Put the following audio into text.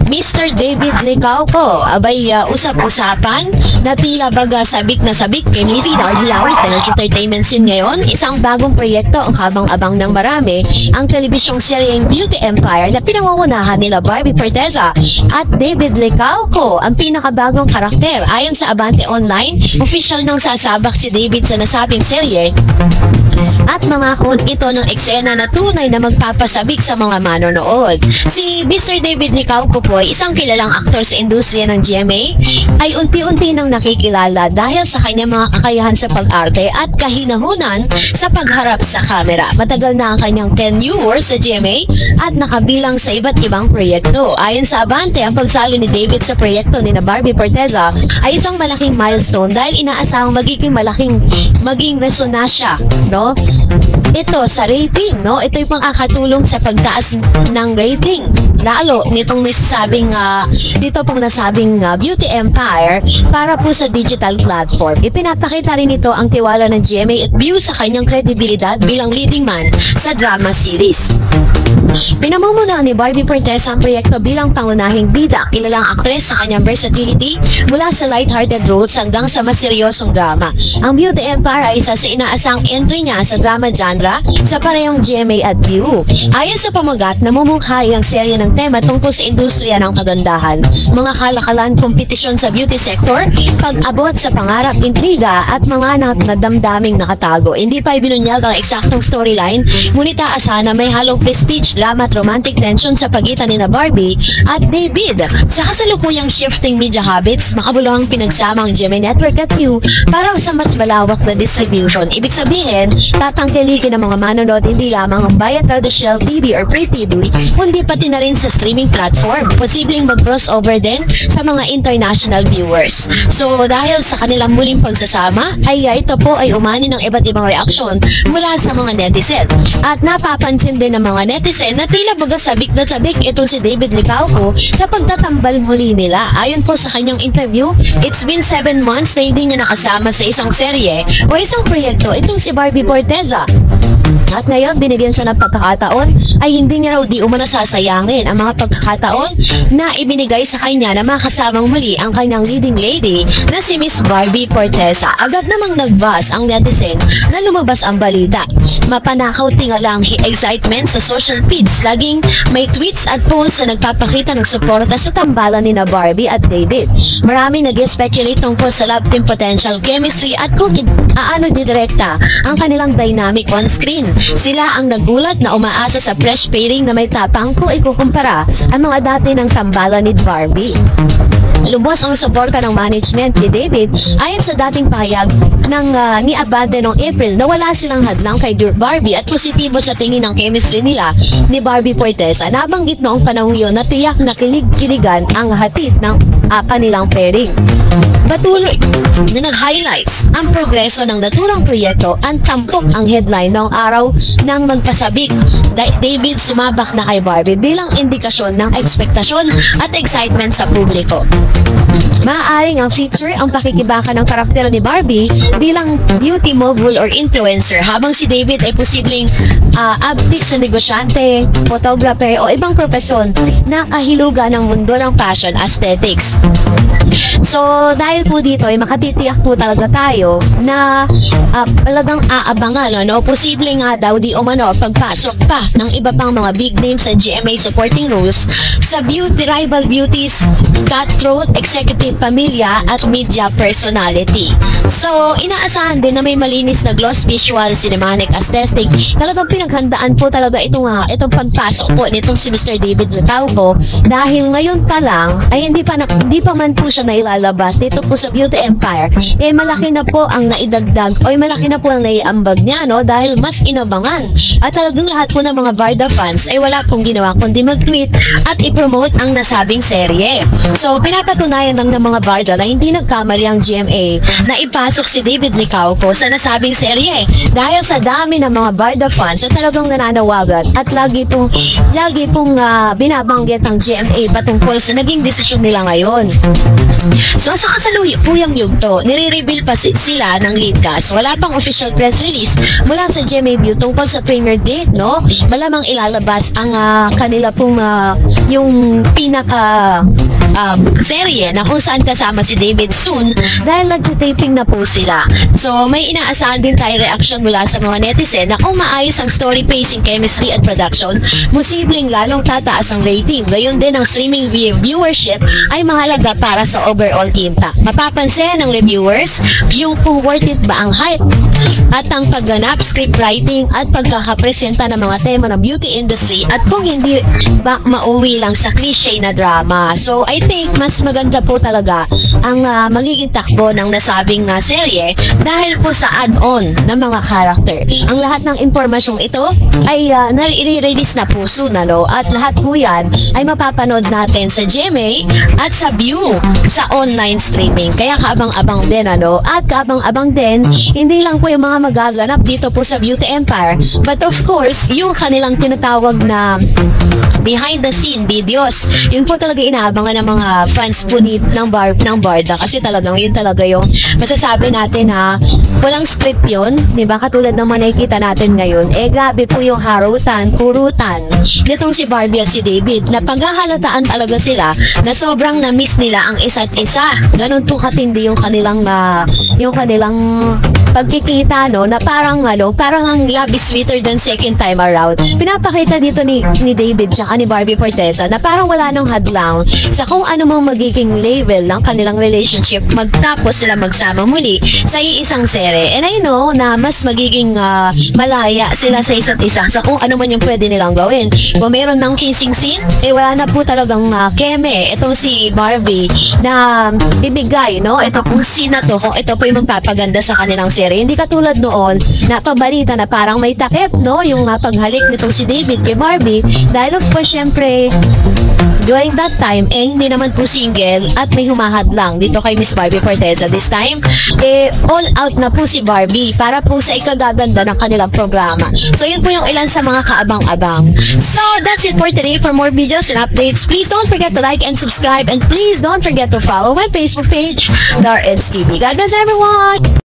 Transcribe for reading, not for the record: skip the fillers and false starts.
Mr. David Licauco, abay usap-usapan na tila baga sabik na sabik kay Miss Barbie Lawit na entertainment scene ngayon. Isang bagong proyekto ang habang-abang ng marami, ang telebisyong seryeng Beauty Empire na pinangungunahan nila Barbie Forteza at David Licauco, ang pinakabagong karakter. Ayon sa Abante Online, official nang sasabak si David sa nasabing serye at mangako ito ng eksena na tunay na magpapasabik sa mga manonood. Si Mr. David Licauco po, isang kilalang aktor sa industriya ng GMA, ay unti-unti nang nakikilala dahil sa kanyang mga kakayahan sa pag-arte at kahinahunan sa pagharap sa kamera. Matagal na ang kanyang tenure sa GMA at nakabilang sa iba't ibang proyekto. Ayon sa Abante, ang pagsali ni David sa proyekto ni Barbie Forteza ay isang malaking milestone dahil inaasahang maging resonansya, no? Ito sa rating, no? Ito yung pang-akatulong sa pagtaas ng rating. Lalo nitong dito pong nasabing Beauty Empire para po sa digital platform. Ipinapakita rin ito ang tiwala ng GMA at view sa kanyang kredibilidad bilang leading man sa drama series. Pinamumunuan ni Barbie Forteza ang proyekto bilang pangunahing bida, kilalang aktres sa kanyang versatility mula sa light-hearted roles hanggang sa mas seryosong drama. Ang Beauty Empire ay isa sa inaasang entry niya sa drama genre sa parehong GMA at View. Ayon sa pamagat, namumukhay ang serye ng tema tungkol sa industriya ng kagandahan, mga kalakalan, kompetisyon sa beauty sector, pag-abot sa pangarap, intriga at mga nadamdaming nakatago. Hindi pa ibinunyag ang eksaktong storyline, ngunit aasahan na may halong prestige, drama at romantic tension sa pagitan ni Barbie at David. Sa kasalukuyang shifting media habits, makabuluhang pinagsama ang GMA Network at View para sa mas malawak na distribution. Ibig sabihin, tatangkilikin ng mga manonood hindi lamang ang via traditional TV or free TV, kundi pati na rin sa streaming platform. Posibleng mag-crossover din sa mga international viewers. So, dahil sa kanilang muling pagsasama, ito po ay umani ng iba't ibang reaksyon mula sa mga netizen. At napapansin din ng mga netizen na tila baga sabik na sabik ito si David Licauco sa pagtatambal muli nila. Ayon po sa kanyang interview, it's been 7 months na hindi niya nakasama sa isang serye o isang proyekto itong si Barbie Forteza. At ngayon, binigyan siya ng pagkakataon ay hindi niya raw di umano sasayangin ang mga pagkakataon na ibinigay sa kanya na makasamang muli ang kanyang leading lady na si Miss Barbie Forteza. Agad namang nag-buzz ang netizen na lumabas ang balita. Mapanakaw tingalang excitement sa social feeds. Laging may tweets at posts na nagpapakita ng suporta sa tambalan ni Barbie at David. Marami nag-speculate tungkol sa love team potential, chemistry at kung didirekta ang kanilang dynamic on screen. Sila ang nagulat na umaasa sa fresh pairing na may tapang kung ikukumpara ang mga dati ng tambalan ni Barbie. Lubos ang suporta ng management ni David ayon sa dating pahayag ni Abante noong April na wala silang hadlang kay Barbie at positibo sa tingin ng chemistry nila ni Barbie Forteza. Nabanggit noong panahon yun na tiyak na kilig-kiligan ang hatid ng kanilang pairing. Patuloy na nag-highlights ang progreso ng naturang proyekto ang tampok ang headline ng araw ng magpasabik. David sumabak na kay Barbie bilang indikasyon ng ekspektasyon at excitement sa publiko. Maaaring ang feature ang pakikibaka ng karakter ni Barbie bilang beauty mogul or influencer, habang si David ay posibleng active sa negosyante, photographer o ibang profesyon na kahilugan ng mundo ng fashion aesthetics. So, dahil po dito ay makatitiyak po talaga tayo na talagang aabangan, posible nga daw di umano pagpasok pa ng iba pang mga big names sa GMA supporting roles sa rival beauties, cutthroat, executive pamilya at media personality. So, inaasahan din na may malinis na gloss visual, cinematic aesthetic. Talagang pinaghandaan po talaga itong pagpasok po nitong si Mr. David Licauco dahil ngayon pa lang ay hindi pa man po siya nailalabas dito po sa Beauty Empire. Malaki na po ang naidagdag o malaki na po ang naiambag niya, dahil mas inabangan. At talagang lahat po ng mga Barda fans ay wala pong ginawa kundi mag-tweet at i-promote ang nasabing serye. So, pinapatunayan lang ng mga Barda na hindi nagkamali ang GMA na ipasok si David Licauco sa nasabing serye dahil sa dami ng mga Barda fans na talagang nananawagan at lagi pong binabanggit ang GMA patungkol sa naging desisyon nila ngayon. So sa kasaluyang yugto, nire-reveal pa sila ng lead cast. Wala pang official press release mula sa GMA tungkol sa premiere date, no? Malamang ilalabas ang kanila pong yung pinaka serye na kung saan kasama si David soon dahil nagtitaping na po sila. So may inaasahan din tayo reaction mula sa mga netizen na kung maayos ang story, pacing, chemistry at production, posibleng lalong tataas ang rating. Gayon din ang streaming viewership ay mahalaga para sa overall impact. Mapapansin ng reviewers yung kung worth it ba ang hype at ang pagganap, script writing at pagkakapresenta ng mga tema ng beauty industry at kung hindi ba mauwi lang sa cliche na drama. So I think mas maganda po talaga ang magiging takbo ng nasabing serye dahil po sa add-on ng mga character. Ang lahat ng impormasyong ito ay nare-release na po soon, no? At lahat po yan ay mapapanood natin sa GMA at sa View sa online streaming. Kaya kaabang-abang din, ano? At kaabang-abang din, hindi lang po yung mga magaganap dito po sa Beauty Empire, but of course, yung kanilang tinatawag na behind the scene videos. Yun po talaga inaabangan ng mga fans po ng Barda kasi talagang yun talaga yung masasabi natin walang script yun, di ba? Katulad ng mga nakikita natin ngayon, grabe po yung harutan, kurutan nitong si Barbie at si David na paghahalataan talaga sila na sobrang na-miss nila ang isa't isa. Ganun po katindi yung kanilang pagkikita, no, na parang ang love is sweeter than second time around. Pinapakita dito ni David tsaka ni Barbie Forteza na parang wala nang hadlang sa kung ano mang magiging level ng kanilang relationship magtapos sila magsama muli sa iisang sere. And I know na mas magiging malaya sila sa isa't isa sa kung ano man yung pwede nilang gawin. Kung meron ng kissing scene, wala na po talagang keme itong si Barbie na ibigay, no? Ito pong scene na to, kung ito po yung magpapaganda sa kanilang sere. Hindi katulad noon na pabalita na parang may takip, no? Yung paghalik nitong si David kay Barbie dahil of course, syempre, during that time, hindi naman po single at may humahad lang dito kay Miss Barbie Forteza. This time, all out na po si Barbie para po sa ikagaganda ng kanilang programa. So, yun po yung ilan sa mga kaabang-abang. So, that's it for today. For more videos and updates, please don't forget to like and subscribe and please don't forget to follow my Facebook page, Dareds TV. God bless everyone!